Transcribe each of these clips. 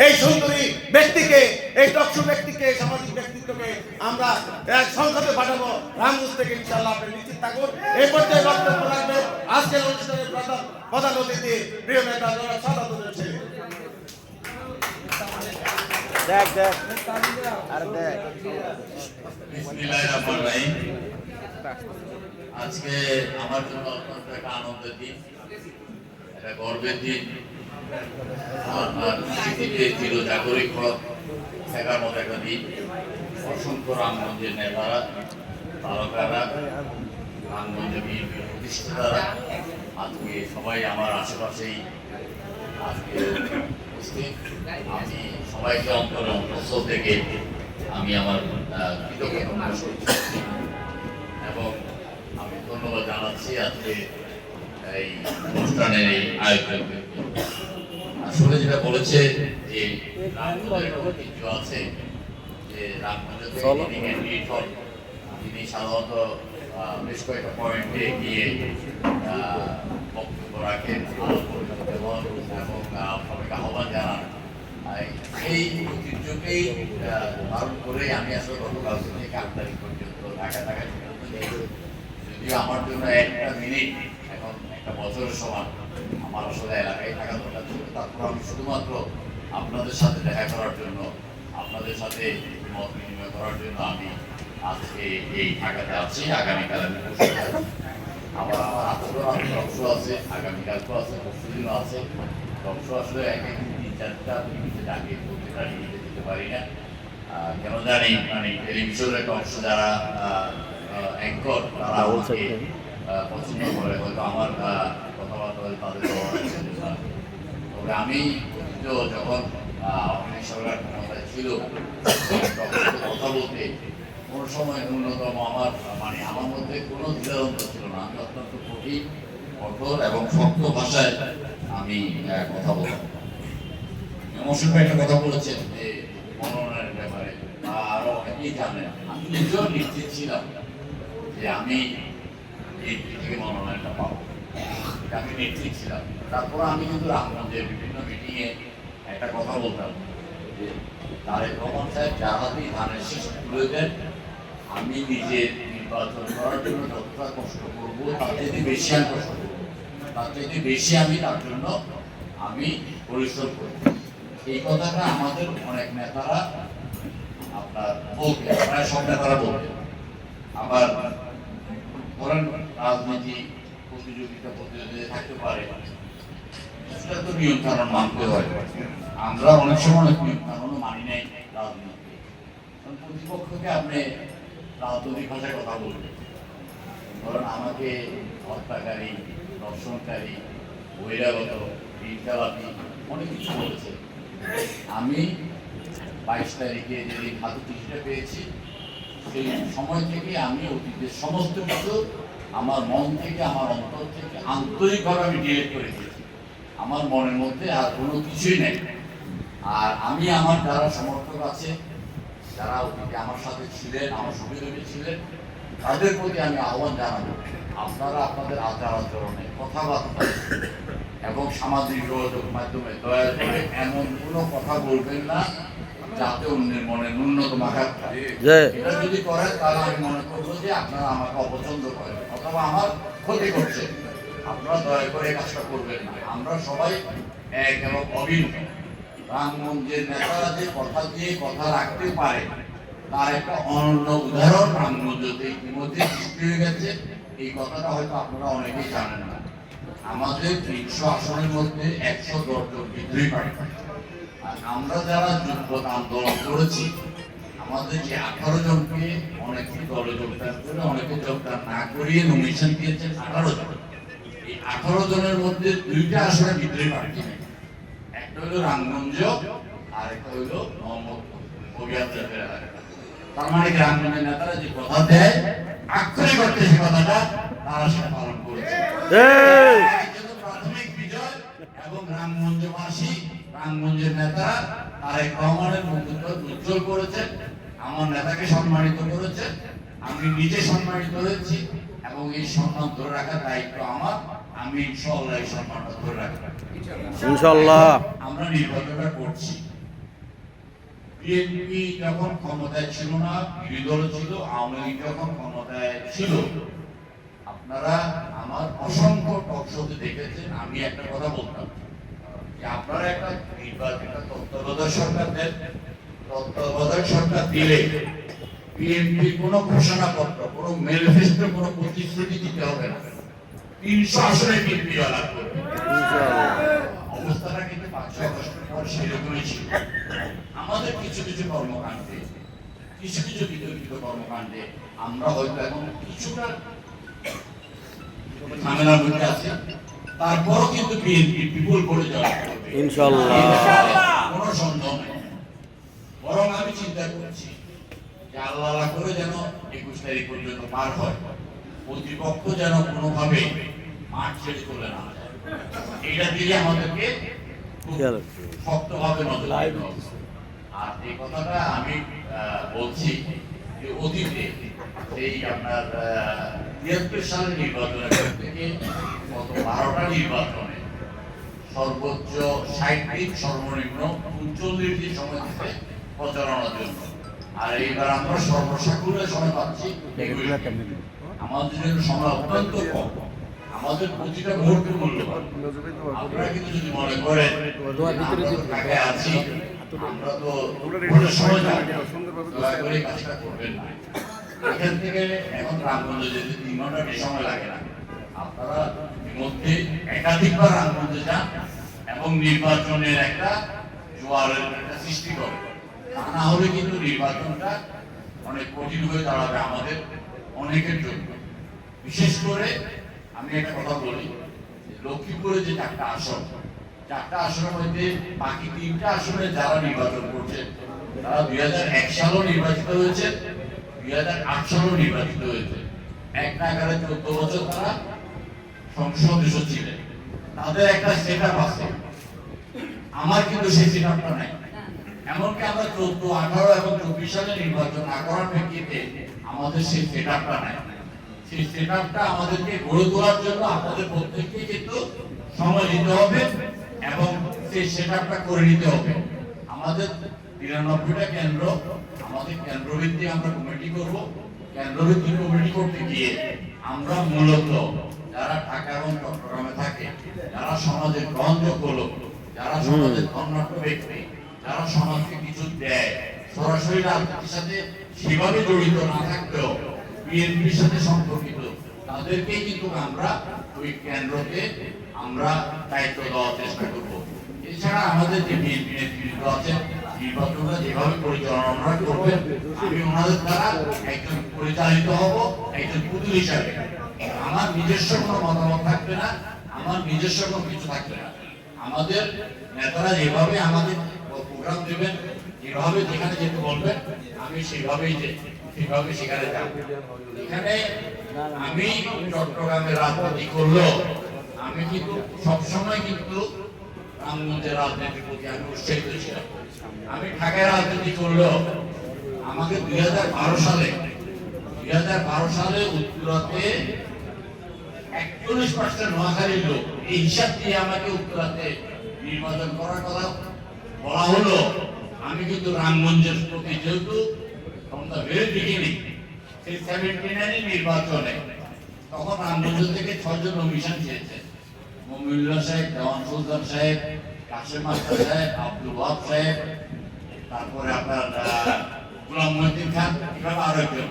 এই সুন্দরী ব্যক্তিকে, এই দক্ষ ব্যক্তিকে, সামাজিক ব্যক্তিত্বকে আমরা এক সংসদে পাঠাবো রামগঞ্জ থেকে, ইনশাআল্লাহ আপনি নিশ্চিত থাকুন। এই পর্যায়ে বক্তব্য রাখবেন আজকের অনুষ্ঠানের প্রধান অতিথি প্রিয় নেতা জনাব সাদাত হোসেন ছেলে। আজকে আমার জন্য অত্যন্ত একটা আনন্দের দিন, একটা গর্বের দিন। আমার পৃথিবীতে চিরজাগরিক থাকার মতো একটা দিন। অসংখ্য রামগঞ্জের নেতারা, তারকারা, রামগঞ্জের প্রতিষ্ঠাতারা আজকে সবাই আমার আশেপাশেই আজকে উপস্থিত। আমি সবাইকে অন্তঃস্থল থেকে আমি আমার কৃতজ্ঞতা প্রকাশ করছি এবং আমি ধন্যবাদ জানাচ্ছি আজকে এই অনুষ্ঠানের এই আয়োজনকে। আসলে যেটা বলেছে যে রামগঞ্জের ঐতিহ্য আছে, যে রামগঞ্জে তিনি সাধারণত বেশ কয়েকটা পয়েন্টে গিয়ে বক্তব্য রাখেন, এবং সবাইকে আহ্বান জানান। সেই ঐতিহ্যকেই পালন করেই আমি আসলে গতকাল থেকে 8 তারিখ পর্যন্ত ঢাকা যদিও আমার জন্য একটা মিনিট এখন একটা বছরের সমান, আমার আসলে এলাকায় থাকা দরকার ছিল। তারপর আমি শুধুমাত্র আপনাদের সাথে দেখা করার জন্য, আপনাদের সাথে মত বিনিময় করার জন্য আমি আজকে এই ঢাকাতে আছি। আগামীকাল আমি আমার আজকেও অংশ আছে, আগামীকালকেও আছে, পরশুদিনও আছে। অংশ আসলে এক একদিন 3-4টা টিভিতে ডাকে, প্রত্যেকটা টিভিতে দিতে পারি না কেন জানি। মানে টেলিভিশনের একটা অংশ যারা অ্যাঙ্কর, তারা আমাকে পছন্দ করে, হয়তো আমার কথাবার্তা তাদের তবে আমি যখন অনেক সরকার ক্ষমতায় ছিল কথা বলতে কোনো সময় ন্যূনতম আমার মধ্যে কোনো দ্বিধাদ্বন্দ্ব ছিল না। আমি অত্যন্ত কঠিন, কঠোর এবং শক্ত ভাষায় আমি কথা বলতাম। মৌসুম ভাই একটা কথা বলেছেন যে মনোনয়নের ব্যাপারে, আরো অনেকেই জানেন, আমি নিজেও নিশ্চিত ছিলাম যে আমি এই থেকে মনোনয়নটা পাবো, আমি নিশ্চিত ছিলাম। তারপর আমি কিন্তু রামগঞ্জের বিভিন্ন মিটিংয়ে একটা কথা বলতাম যে তারেক রহমান সাহেব যার হাতেই ধানের শীষ তুলে দেন, আমি নিজে নির্বাচন করার জন্য যতটা কষ্ট করবো তার থেকে বেশি আমি কষ্ট করবো, তার থেকে বেশি আমি তার জন্য আমি পরিশ্রম করব। এই কথাটা আমাদের অনেক নেতারা আপনার বলতেন, প্রায় সব নেতারা বলতেন। আবার ধরেন রাজনীতি প্রতিযোগিতা থাকতে পারে, সেটা তো নিয়ম কানুন মানতে হয়। আমরা অনেক সময় অনেক নিয়ম কানুনও মানি নাই রাজনীতি। প্রতিপক্ষকে আপনি রাজনৈতিক ভাষায় কথা বলবেন, ধরেন আমাকে হত্যাকারী, ধর্ষণকারী, বহিরাগত, ইনকালাপি অনেক কিছু বলেছে। আমি 22 তারিখে যেদিন হাতে চিঠিটা পেয়েছি, সেই সময় থেকে আমি অতীতের সমস্ত কিছু আমার মন থেকে, আমার অন্তর থেকে আন্তরিকভাবে আমি ডিলিট করে দিয়েছি। আমার মনের মধ্যে আর কোনো কিছুই নেই। আর আমি আমার যারা সমর্থক আছে, যারা অতীতে আমার সাথে ছিলেন, আমার সহযোগী ছিলেন, তাদের প্রতি আমি আহ্বান জানাবো, আপনারা আপনাদের আচার আচরণে, কথাবার্তা এবং সামাজিক যোগাযোগ মাধ্যমে দয়া করে এমন কোনো কথা বলবেন না যাতে অন্যের মনে ন্যূনতম আঘাত থাকে। এটা যদি করেন তাহলে আমি মনে করবো যে আপনারা আমাকে অপছন্দ করেন অথবা আমার ক্ষতি করছে। আপনারা দয়া করে কাজটা করবেন না। আমরা সবাই এক এবং অভিন্ন। রামগঞ্জের নেতারা যে কথা দিয়ে কথা রাখতে পারে তার একটা অনন্য উদাহরণ রামগঞ্জতে ইতিমধ্যে সৃষ্টি হয়ে গেছে। এই কথাটা হয়তো আপনারা অনেকেই জানেন না। আমাদের 300 আসনের মধ্যে 110 জন বিদ্রোহী প্রার্থী। আর আমরা যারা যোগ্যতা আন্দোলন করেছি, আমাদের যে 18 জনকে অনেকে দলে যোগদান করে, অনেকে যোগদান না করিয়ে নমিনেশন দিয়েছেন 18 জন। এই 18 জনের মধ্যে 2টা আসনে বিদ্রোহী প্রার্থী নেই। একটা হলো রামগঞ্জ, আর একটা হলো মোহাম্মদ কবিয়াতের এলাকা। তার মানে রামগঞ্জের নেতারা যে কথা দেয় আক্ষরিক অর্থে সে কথাটা তারা সেটা পালন করেছে। প্রাথমিক বিজয় এবং রামগঞ্জবাসী, রামগঞ্জের নেতারা তারেক রহমানের মুখোশ উজ্জ্বল করেছেন, আমার নেতাকে সম্মানিত করেছেন, আমি নিজে সম্মানিত হয়েছি এবং এই সম্মান ধরে রাখার দায়িত্ব আমার। আমি ইনশাআল্লাহ এই সম্মানটা ধরে রাখবো। ইনশাআল্লাহ আমরা নির্বাচনটা করছি, বিএনপি যখন ক্ষমতায় ছিল না, বিরোধী দল ছিল, আওয়ামী লীগ যখন ক্ষমতায় ছিল, আপনারা আমার অসংখ্য টকশোতে দেখেছেন আমি একটা কথা বলতাম যে আপনারা একটা তত্ত্বাবধায়ক সরকার দেন, তত্ত্বাবধায়ক সরকার দিলে বিএনপি কোনো ঘোষণাপত্র, কোনো ম্যানিফেস্টো, কোনো প্রতিশ্রুতি দিতে হবে না, 300 আসনে বিএনপি লাভ করবে। অবস্থাটা কিন্তু 5-6 বছর পর সেরকমই ছিল। আমাদের কিছু কিছু কর্মকাণ্ডে, কিছু কিছু বিতর্কিত কর্মকাণ্ডে আমরা হয়তো এখন কিছুটা ঝামেলার মধ্যে আছে, তারপরও কিন্তু বিএনপি বিপুল করে যাওয়া ইনশাআল্লাহ কোনো সন্দেহ নেই। বরং আমি চিন্তা করছি যে আল্লাহ করে যেন 21 তারিখ পর্যন্ত পার হয়, প্রতিপক্ষ যেন কোনোভাবে মাঠ ছেড়ে চলে না যায়। এইটা দিয়ে আমাদেরকে খুব শক্তভাবে নজর দিতে হবে। আর এই কথাটা আমি বলছি যে অতীতে এই আপনার 73 সালের নির্বাচনের পর থেকে গত 12টা নির্বাচনে সর্বোচ্চ 60 দিন, সর্বনিম্ন 39 দিন সময় দিতে প্রচারণার জন্য। আর এইবার আমরা সর্বসাকুল্যে সময় পাচ্ছি। আমাদের জন্য সময় অত্যন্ত কম, আমাদের প্রতিটা মুহূর্ত মূল্যবান। আপনারা কিন্তু যদি মনে করেন ঢাকায় আছি, আমরা তো কোনো সময় দয়া করে কাজটা করবেন না। এখান থেকে এখন রামগঞ্জে যেতে 3 ঘন্টা বেশি সময় লাগে না। আপনারা মধ্যে একাধিকবার রামগঞ্জে যান এবং নির্বাচনের একটা জোয়ারের একটা সৃষ্টি করে। তা না হলে কিন্তু নির্বাচনটা অনেক কঠিন হয়ে দাঁড়াবে আমাদের অনেকের জন্য। বিশেষ করে আমি একটা কথা বলি, লক্ষ্মীপুরে যে 4টা আসন, 4টা আসনের মধ্যে বাকি 3টা আসনে যারা নির্বাচন করছে তারা 2001 সালেও নির্বাচিত হয়েছে, 2008 সালেও নির্বাচিত হয়েছে। এক নাগারে 14 বছর তারা সংসদ সদস্য ছিলেন, তাদের একটা সেট আপ আছে। আমার কিন্তু সেই সেট আপটা নাই। এমনকি আমরা 14, 18 এবং 24 সালে নির্বাচন না করার প্রেক্ষিতে আমাদের সেই সেট আপটা নাই। সেই সেট আপটা আমাদেরকে গড়ে তোলার জন্য আপনাদের প্রত্যেককে কিন্তু সময় দিতে হবে এবং সেই সেট আপটা করে নিতে হবে। আমাদের 93টা কেন্দ্র, আমাদের কেন্দ্রভিত্তিক আমরা কমিটি করব। কেন্দ্রভিত্তিক কমিটি করতে গিয়ে আমরা মূলত যারা ঢাকা এবং চট্টগ্রামে থাকে, যারা সমাজের গ্রহণযোগ্য লোক, যারা সমাজের ধনাঢ্য ব্যক্তি, যারা সমাজকে কিছু দেয়, সরাসরি রাজনীতির সাথে সেভাবে জড়িত না থাকলেও বিএনপির সাথে সম্পর্কিত, তাদেরকেই কিন্তু আমরা ওই কেন্দ্রকে আমরা দায়িত্ব দেওয়ার চেষ্টা করব। এছাড়া আমাদের যে বিএনপি নেতৃত্ব আছে, নির্বাচনটা যেভাবে পরিচালনা করবেন, আমি ওনাদের দ্বারা একজন পরিচালিত হব, একজন পুতুল হিসাবে। আমার নিজস্ব কোনো মতামত থাকবে না, আমার নিজস্ব কোনো কিছু থাকবে না। আমাদের নেতারা যেভাবে আমাদের প্রোগ্রাম দেবেন, যেভাবে যেখানে যেতে বলবেন, আমি সেভাবে সেখানে যাব। এখানে আমি চট্টগ্রামে রাজনীতি করলেও আমি কিন্তু সবসময় কিন্তু রামগঞ্জের রাজনীতির প্রতি আমি উৎসাহিত ছিলাম। আমি ঢাকায় রাজনীতি করলেও আমাকে 2012 সালে উত্তরাতে 41% নোয়াখালীর লোক, এই হিসাব দিয়ে আমাকে উত্তরাতে নির্বাচন করার কথা বলা হলো। আমি কিন্তু রামগঞ্জের প্রতি যেহেতু ভেরি বিগিনিং, সেই 79 নির্বাচনে তখন রামগঞ্জ থেকে 6 জন নমিনেশন চেয়েছে। মমিনুল্লাহ সাহেব, দেওয়ান সুলতান সাহেব, কাশেম মাস্টার সাহেব, আব্দুল ওয়াহাব সাহেব, তারপরে আপনার গোলাম মহিউদ্দিন খান, এভাবে আরো একজন।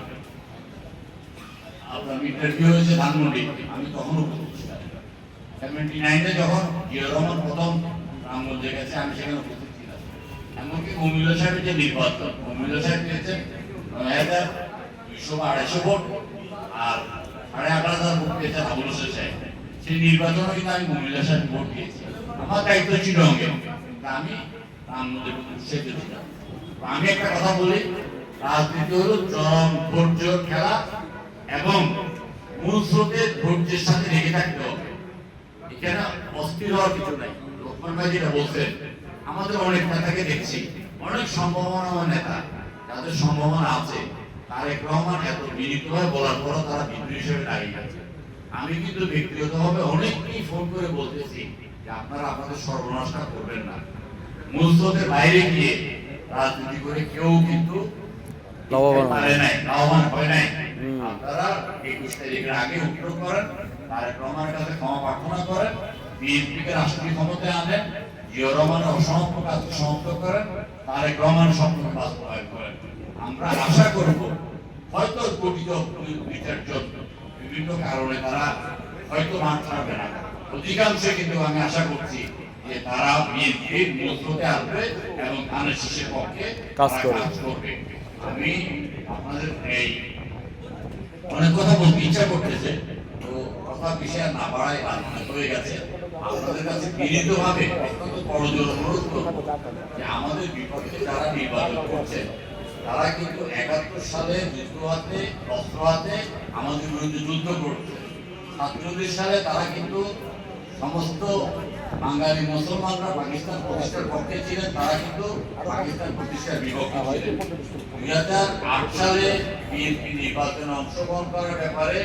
আপনার ইন্টারভিউ হয়েছে ধানমন্ডি, আমি তখন উপস্থিত ছিলাম। 79-এ যখন জিয়া রহমান প্রথম রামগঞ্জে গেছে, আমি সেখানে উপস্থিত ছিলাম। এমনকি মমিনুল্লাহ সাহেবের যে নির্বাচন, মমিনুল্লাহ সাহেব পেয়েছেন 9,200-250 ভোট, আর 11,500 ভোট পেয়েছেন আবুল হোসেন সাহেব। সেই নির্বাচনে কিন্তু আমি মমিনুল্লাহ সাহেব ভোট দিয়েছি। আমার দায়িত্ব ছিল অঙ্গে, আমি রামগঞ্জের উৎসাহিত ছিলাম। আমি একটা কথা বলি, রাজনীতি হলো চরম ধৈর্যের খেলা এবং মূল স্রোতের ধৈর্যের সাথে লেগে থাকতে হবে। এখানে অস্থির হওয়ার কিছু নাই। লোকমান ভাই যেটা বলছেন, আমাদের অনেক নেতাকে দেখছি, অনেক সম্ভাবনাময় নেতা, যাদের সম্ভাবনা আছে। তারেক রহমান এত বিনীতভাবে বলার পরও তারা বিদ্রোহী হিসেবে দাঁড়িয়ে আছে। আমি কিন্তু ব্যক্তিগতভাবে অনেককেই ফোন করে বলতেছি যে আপনারা আপনাদের সর্বনাশটা করবেন না। মূল স্রোতের বাইরে গিয়ে রাজনীতি করে কেউ কিন্তু লাভবান লাভবান হয় নাই। আপনারা 21 তারিখের আগে উত্তর করেন, তারেক রহমানের কাছে ক্ষমা প্রার্থনা করেন, বিএনপিকে রাষ্ট্রীয় ক্ষমতায় আনেন, জিয়াউর রহমানের অসমাপ্ত কাজকে সমাপ্ত করেন, তারেক রহমানের স্বপ্নকে বাস্তবায়ন করেন। আমরা আশা করব হয়তো গঠিত বিচারজন বিভিন্ন কারণে তারা হয়তো মান ছাড়বে না, অধিকাংশ কিন্তু আমি আশা করছি যে তারা বিএনপির মূলতে আসবে এবং ধানের শীষের পক্ষে কাজ করবে। আমি আপনাদের এই অনেক কথা বলতে ইচ্ছা করতেছে, তো কথা বিষয় না বাড়াই রাজনীতি হয়ে গেছে। আপনাদের কাছে বিনীতভাবে অত্যন্ত করজোড়ে অনুরোধ করব যে আমাদের বিপক্ষে যারা নির্বাচন করছে তারা কিন্তু 71 সালে যুদ্ধ হাতে অস্ত্র হাতে আমাদের বিরুদ্ধে যুদ্ধ করছে। 47 সালে তারা কিন্তু সমস্ত বাঙালি মুসলমানরা পাকিস্তান প্রতিষ্ঠার পক্ষে ছিলেন, তারা কিন্তু পাকিস্তান প্রতিষ্ঠার বিপক্ষে ছিলেন। 2008 সালে বিএনপি নির্বাচনে অংশগ্রহণ করার ব্যাপারে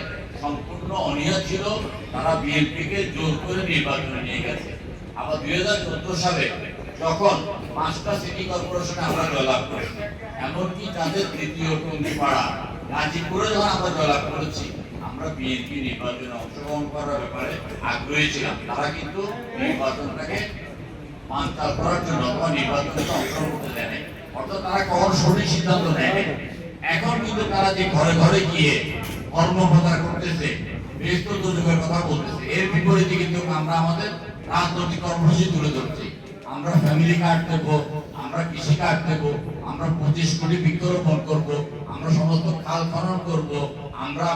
সম্পূর্ণ অনীহা ছিল, তারা বিএনপিকে জোর করে নির্বাচনে নিয়ে গেছে। আবার 2014 সালে যখন 5টা সিটি কর্পোরেশনে আমরা জয়লাভ করেছি, এমনকি তাদের তৃতীয় টঙ্গিপাড়া গাজীপুরে যখন আমরা জয়লাভ করেছি, আমরা বিএনপি নির্বাচনে অংশগ্রহণ করার ব্যাপারে আগ্রহী ছিলাম। তারা কিন্তু নির্বাচনটাকে বানচাল করার জন্য অথবা নির্বাচনে অংশগ্রহণ করতে দেয় নাই, অর্থাৎ তারা কখনো সঠিক সিদ্ধান্ত নেয় নাই। এখন কিন্তু তারা যে ঘরে ঘরে গিয়ে কর্মপ্রচার করতেছে, ব্যস্ত দুর্যোগের কথা বলতেছে, এর বিপরীতে কিন্তু আমরা আমাদের রাজনৈতিক কর্মসূচি তুলে ধরছি। আমরা ফ্যামিলি কার্ড দেব, আমরা কৃষি কার্ড দেব, আমরা 25 কোটি বৃক্ষরোপণ করব, আমরা সমস্ত খাল খনন করব, আমরা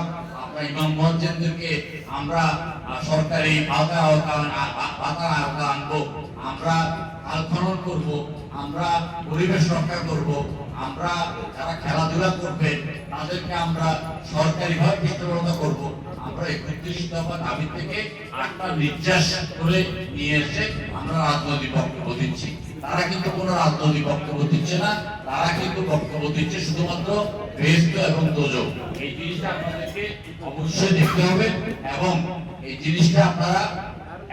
আপনার ইমাম মুয়াজ্জিনদেরকে আমরা সরকারি ভাতা আওতা আনবো, আমরা খাল খনন করব, আমরা পরিবেশ রক্ষা করব, আমরা যারা খেলাধুলা করবে তাদেরকে আমরা সরকারিভাবে পৃষ্ঠপোষকতা করব। আমরা 31 দফা দাবি থেকে 8টা নির্যাস করে নিয়ে এসে আমরা রাজনৈতিক বক্তব্য দিচ্ছি। তারা কিন্তু কোনো রাজনৈতিক বক্তব্য দিচ্ছে না, তারা কিন্তু বক্তব্য দিচ্ছে শুধুমাত্র বেহেশত এবং দোজখ। এই জিনিসটা আপনাদেরকে অবশ্যই দেখতে হবে এবং এই জিনিসটা আপনারা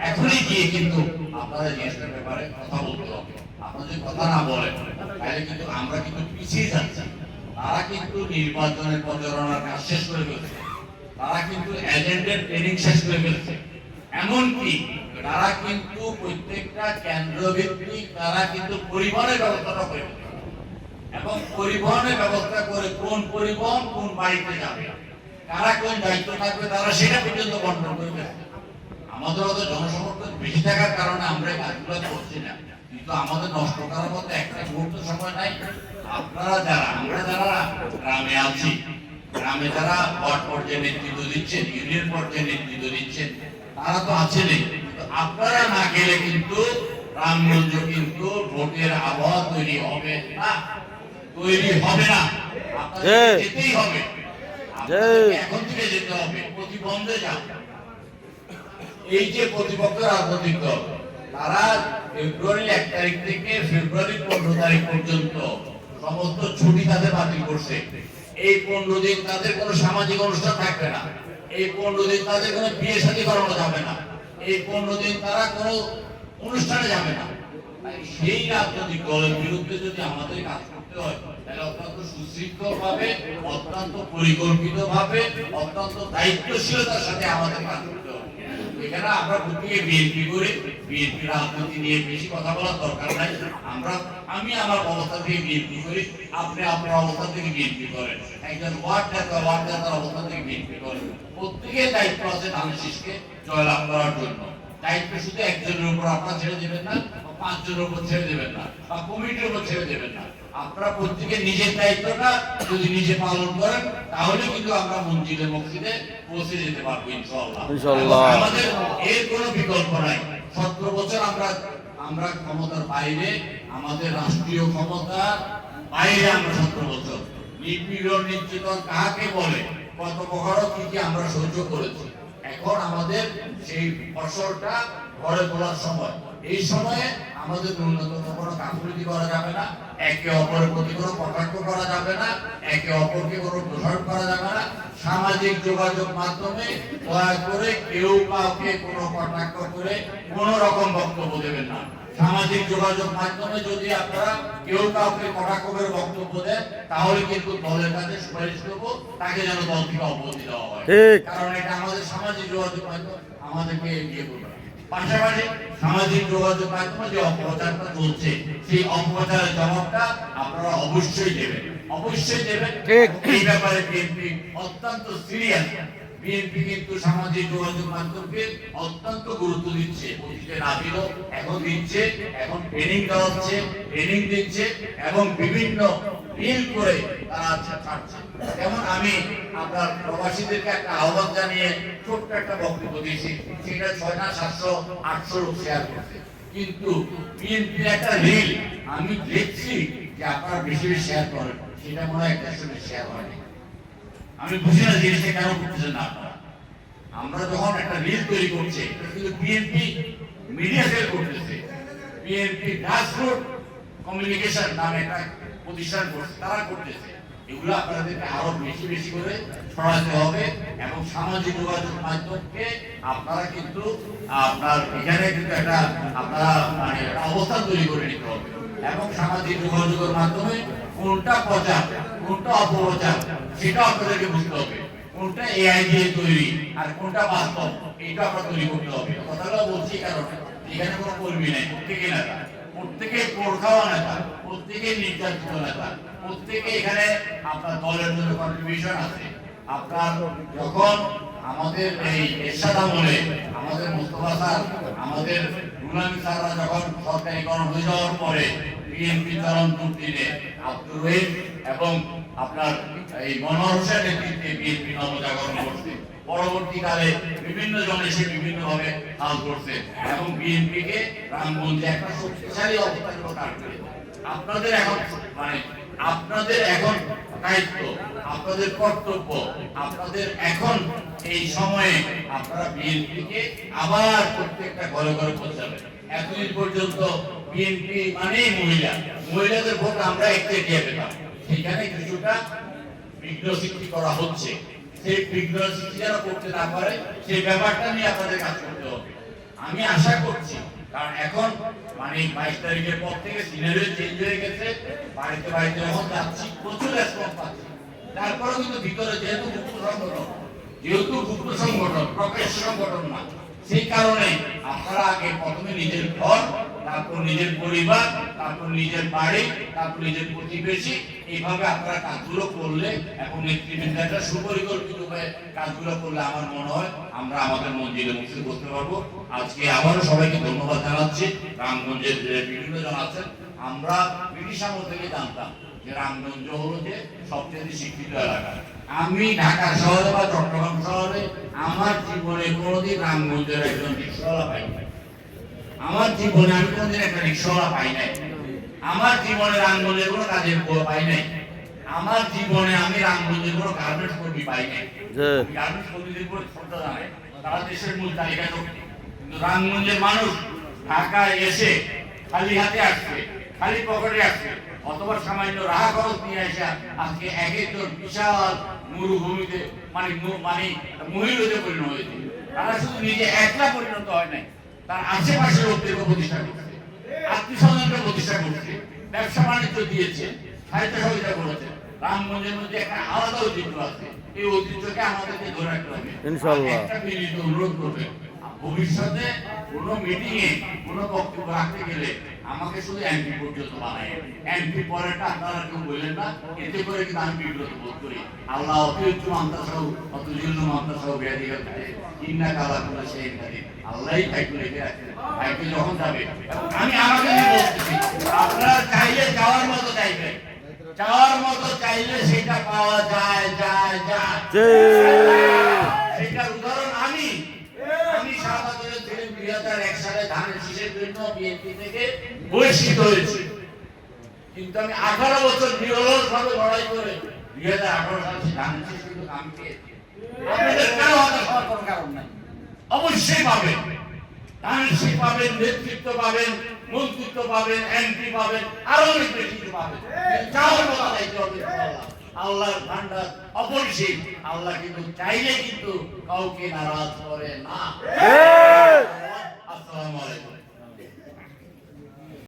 এখনই গিয়ে কিন্তু আপনারা জিনিসটার ব্যাপারে কথা বলতে হবে। আপনারা যদি কথা না বলেন তাহলে কিন্তু আমরা কিন্তু পিছিয়ে যাচ্ছি। তারা কিন্তু নির্বাচনের প্রচারণার কাজ শেষ করে ফেলছে, তারা কিন্তু এজেন্টের ট্রেনিং শেষ করে ফেলছে, এমনকি তারা কিন্তু প্রত্যেকটা কেন্দ্রভিত্তিক তারা কিন্তু পরিবহনের ব্যবস্থাটা করে ফেলছে এবং পরিবহনের ব্যবস্থা করে কোন পরিবহন কোন বাড়িতে যাবে, কারা কোন দায়িত্ব থাকবে, তারা সেটা পর্যন্ত বন্টন করে ফেলছে। আমাদের হয়তো জনসমর্থন বেশি থাকার কারণে আমরা এই কাজগুলো করছি না, কিন্তু আমাদের নষ্ট করার মতো একটা মুহূর্ত সময় নাই। আপনারা যারা আমরা যারা গ্রামে আছি, গ্রামে যারা ওয়ার্ড পর্যায়ে নেতৃত্ব দিচ্ছেন, ইউনিয়ন পর্যায়ে নেতৃত্ব দিচ্ছেন, তারা তো আছেনই, কিন্তু আপনারা না গেলে কিন্তু রামগঞ্জ কিন্তু ভোটের আবহাওয়া তৈরি হবে না, তৈরি হবে না। আপনাদের যেতেই হবে, এখন থেকে যেতে হবে, প্রতিবন্ধে যাও। এই যে প্রতিপক্ষ রাজনৈতিক দল তারা ফেব্রুয়ারি 1 তারিখ থেকে ফেব্রুয়ারি 15 তারিখ পর্যন্ত সমস্ত ছুটি তাদের বাতিল করছে। এই 15 দিন তাদের কোনো সামাজিক অনুষ্ঠান থাকবে না, এই 15 দিন তাদের কোনো বিয়ে শাদী করানো যাবে না, এই 15 দিন তারা কোনো অনুষ্ঠানে যাবে না। সেই রাজনৈতিক দলের বিরুদ্ধে যদি আমাদের কাজ করতে হয় তাহলে অত্যন্ত সুশৃঙ্খল ভাবে, অত্যন্ত পরিকল্পিত ভাবে, অত্যন্ত দায়িত্বশীলতার সাথে আমাদের কাজ করতে হবে। এখানে আমরা প্রত্যেকে বিএনপি করে বিএনপি রাজনীতি নিয়ে বেশি কথা বলার দরকার নাই। আমি আমার অবস্থা থেকে বিএনপি করি, আপনি আপনার অবস্থা থেকে বিএনপি করেন, একজন ওয়ার্ড নেতার অবস্থা থেকে বিএনপি করেন। প্রত্যেকের দায়িত্ব আছে ধানের শীষকে জয়লাভ করার জন্য। দায়িত্ব শুধু একজনের উপর আপনারা ছেড়ে দেবেন না, 5 জনের উপর ছেড়ে দেবেন না, বা কমিটির উপর ছেড়ে দেবেন না। আপনারা প্রত্যেকে নিজের দায়িত্বটা যদি নিজে পালন করেন তাহলে কিন্তু আমরা মঞ্জিলে মসজিদে পৌঁছে যেতে পারবো ইনশাআল্লাহ। আমাদের এর কোনো বিকল্প নাই। 17 বছর আমরা ক্ষমতার বাইরে, আমাদের রাষ্ট্রীয় ক্ষমতা বাইরে আমরা 17 বছর নিপীড়ন নির্যাতন কাকে বলে, কত প্রকার কি আমরা সহ্য করেছি। এখন আমাদের সেই ফসলটা ঘরে তোলার সময়, এই সময়ে আমাদের ন্যূনতম কোনো গাফিলতি করা যাবে না, একে অপরের প্রতি কোনো কটাক্ষ করা যাবে না, একে অপরকে কোনো দোষারোপ করা যাবে না। সামাজিক যোগাযোগ মাধ্যমে দয়া করে কেউ কাউকে কোনো কটাক্ষ করে কোনো রকম বক্তব্য দেবেন না। সামাজিক যোগাযোগ মাধ্যমে যদি আপনারা কেউ কাউকে কটাক্ষের বক্তব্য দেন তাহলে কিন্তু দলের কাছে সুপারিশ করবো তাকে যেন দল থেকে অব্যাহতি দেওয়া হয়, কারণ এটা আমাদের সামাজিক যোগাযোগ মাধ্যম আমাদেরকে এগিয়ে করবে। পাশাপাশি সামাজিক যোগাযোগ মাধ্যমে যে অপপ্রচারটা চলছে সেই অপপ্রচারের জবাবটা আপনারা অবশ্যই দেবেন, অবশ্যই দেবেন। এই ব্যাপারে বিএনপি অত্যন্ত সিরিয়াস। বিএনপি কিন্তু সামাজিক যোগাযোগ মাধ্যমকে অত্যন্ত গুরুত্ব দিচ্ছে, অতীতে না দিল এখন দিচ্ছে, এখন ট্রেনিং দেওয়া হচ্ছে, ট্রেনিং দিচ্ছে এবং বিভিন্ন রিল করে তারা ছাড়ছে। যেমন আমি আপনার প্রবাসীদেরকে একটা আহ্বান জানিয়ে ছোট্ট একটা বক্তব্য দিয়েছি, সেটা 6,700-800 লোক শেয়ার করছে, কিন্তু বিএনপির একটা রিল আমি দেখছি যে আপনারা বেশি বেশি শেয়ার করেন, সেটা মনে হয় একটা শেয়ার হয়নি। আমি বুঝি না জিনিসটা কেন করতেছেন না আপনারা। আমরা যখন একটা রিল তৈরি করছি কিন্তু বিএনপি মিডিয়া সেল করতেছে, বিএনপি গ্রাসরুট কমিউনিকেশন নামে একটা প্রতিষ্ঠান করছে, তারা করতেছে। এগুলো আপনাদেরকে আরো বেশি বেশি করে ছড়াতে হবে এবং সামাজিক যোগাযোগ মাধ্যমকে আপনারা কিন্তু আপনার এখানে কিন্তু একটা আপনারা মানে অবস্থান তৈরি করে নিতে হবে এবং সামাজিক যোগাযোগের মাধ্যমে কোনটা প্রচার কোনটা অপপ্রচার সেটা আপনাদেরকে বুঝতে হবে, কোনটা এআই দিয়ে তৈরি আর কোনটা বাস্তব এটা আপনারা তৈরি করতে হবে। কথাটা বলছি কারণ এখানে কোনো কর্মী নেই, প্রত্যেকে নেতা, প্রত্যেকে পোড় খাওয়া নেতা, প্রত্যেকে নির্যাতিত নেতা, প্রত্যেকে এখানে আপনার দলের জন্য কন্ট্রিবিউশন আছে। আপনার যখন আমাদের এই এরশাদ আমলে আমাদের মুস্তফা স্যার আমাদের রুলানি স্যাররা যখন সরকারিকরণ হয়ে যাওয়ার পরে বিএনপি চরম দুর্দিনে আব্দুর রহিম এবং আপনার এই মনোহর হোসেন নেতৃত্বে বিএনপি নবজাগরণ করছে, পরবর্তীকালে বিভিন্ন জন এসে বিভিন্ন ভাবে কাজ করছে এবং বিএনপিকে রামগঞ্জে একটা শক্তিশালী অবস্থান প্রকাশ করে। আপনাদের এখন মানে আপনাদের এখন দায়িত্ব, আপনাদের কর্তব্য, আপনাদের এখন এই সময়ে আপনারা বিএনপিকে আবার প্রত্যেকটা ঘরে ঘরে পৌঁছাবেন। এতদিন পর্যন্ত বিএনপি মানেই মহিলা, মহিলাদের ভোট আমরা একটু দিয়ে পেতাম, সেখানে কিছুটা বিঘ্ন সৃষ্টি করা হচ্ছে। সেই বিঘ্ন সৃষ্টি যারা করতে না পারে সেই ব্যাপারটা নিয়ে আপনাদের কাজ করতে হবে। আমি আশা করছি, কারণ এখন মানে 22 তারিখের পর থেকে সিনারিও চেঞ্জ হয়ে গেছে, বাড়িতে বাড়িতে যখন যাচ্ছি প্রচুর রেসপন্স পাচ্ছি। তারপরেও কিন্তু ভিতরে যেহেতু গুপ্ত সংগঠন প্রকাশ্য সংগঠন না, সেই কারণে আপনারা আগে প্রথমে নিজের ঘর, তারপর নিজের পরিবার, তারপর নিজের বাড়ি, তারপর নিজের প্রতিবেশী, এইভাবে আপনারা কাজগুলো করলে এবং নেতৃবৃন্দরা সুপরিকল্পিত হয়ে কাজগুলো করলে আমার মনে হয় আমরা আমাদের মন্দিরে মুক্তি করতে পারবো। আজকে আবারও সবাইকে ধন্যবাদ জানাচ্ছি। রামগঞ্জের বিভিন্ন জন আছেন, আমরা ব্রিটিশ আমল থেকে জানতাম যে রামগঞ্জ হলো যে সবচেয়ে শিক্ষিত এলাকা। আমি ঢাকা শহরে বা চট্টগ্রাম শহরে আমার জীবনে কোনোদিন রামগঞ্জের একজন রিক্সাওয়ালা পাই নাই, আমার জীবনে আমি কোনোদিন একটা রিক্সাওয়ালা পাই নাই, আমার জীবনে রামগঞ্জের কোনো কাজের পাই নাই, আমার জীবনে আমি রামগঞ্জের কোনো গার্মেন্টস কর্মী পাই নাই। গার্মেন্টস কর্মীদের উপর শ্রদ্ধা জানাই, তারা দেশের মূল তালিকা শক্তি, কিন্তু রামগঞ্জের মানুষ ঢাকায় এসে খালি হাতে আসছে, খালি পকেটে আসছে, অথবা সামান্য রাহা খরচ নিয়ে আসা আজকে এক একজন বিশাল মরুভূমিতে মানে মহিলাদের পরিণত হয়েছে। তারা শুধু নিজে একলা পরিণত হয় নাই, তার আশেপাশের লোকদেরকে প্রতিষ্ঠা করছে, আত্মীয় স্বজনকে প্রতিষ্ঠা করছে, ব্যবসা বাণিজ্য দিয়েছে, সাহিত্য সহযোগিতা করেছে। রামগঞ্জের মধ্যে একটা আলাদা ঐতিহ্য আছে, এই ঐতিহ্যকে আমাদেরকে ধরে রাখতে হবে। ইনশাআল্লাহ একটা বিনীত অনুরোধ করবে, ভবিষ্যতে কোনো মিটিং এ কোনো বক্তব্য রাখতে গেলে আমাকে শুধু এমপি পর্যন্ত বানায়, এমপি পরেটা আপনারা কেউ বললেন না, এতে করে কিন্তু আমি বিব্রত বোধ করি। আল্লাহ অতিরিক্ত মান্তাসহ অতিরিক্ত মান্তাসহ বেয়াদিকে থাকে ইন্না কালা করে সেই থাকে আল্লাহই থাকবে রেখে রাখছে ভাইকে যখন যাবে। আমি আমাকে বলতেছি আপনারা চাইলে যাওয়ার মতো চাইবেন, যাওয়ার মতো চাইলে সেটা পাওয়া যায় যায় যায়। সেটার উদাহরণ আমি শাহবাগের ছিলেন 2001 সালে ধানের শীষের জন্য বিএনপি থেকে বহিষ্কৃত হয়েছি, কিন্তু আমি 18 বছর নিরলসভাবে লড়াই করে 2018 সালে ধানের শীষ কিন্তু আমি পেয়েছি। আপনাদের কেন হতাশ হওয়ার কোনো কারণ নাই, অবশ্যই পাবেন, ধানের শীষ পাবেন, নেতৃত্ব পাবেন, মন্ত্রিত্ব পাবেন, এমপি পাবেন, আরো অনেক বেশি পাবেন। যাওয়ার কথা চাইতে হবে আল্লাহর ভান্ডার অপরিসীম, আল্লাহ কিন্তু চাইলে কিন্তু কাউকে নারাজ করে না। আসসালামু আলাইকুম।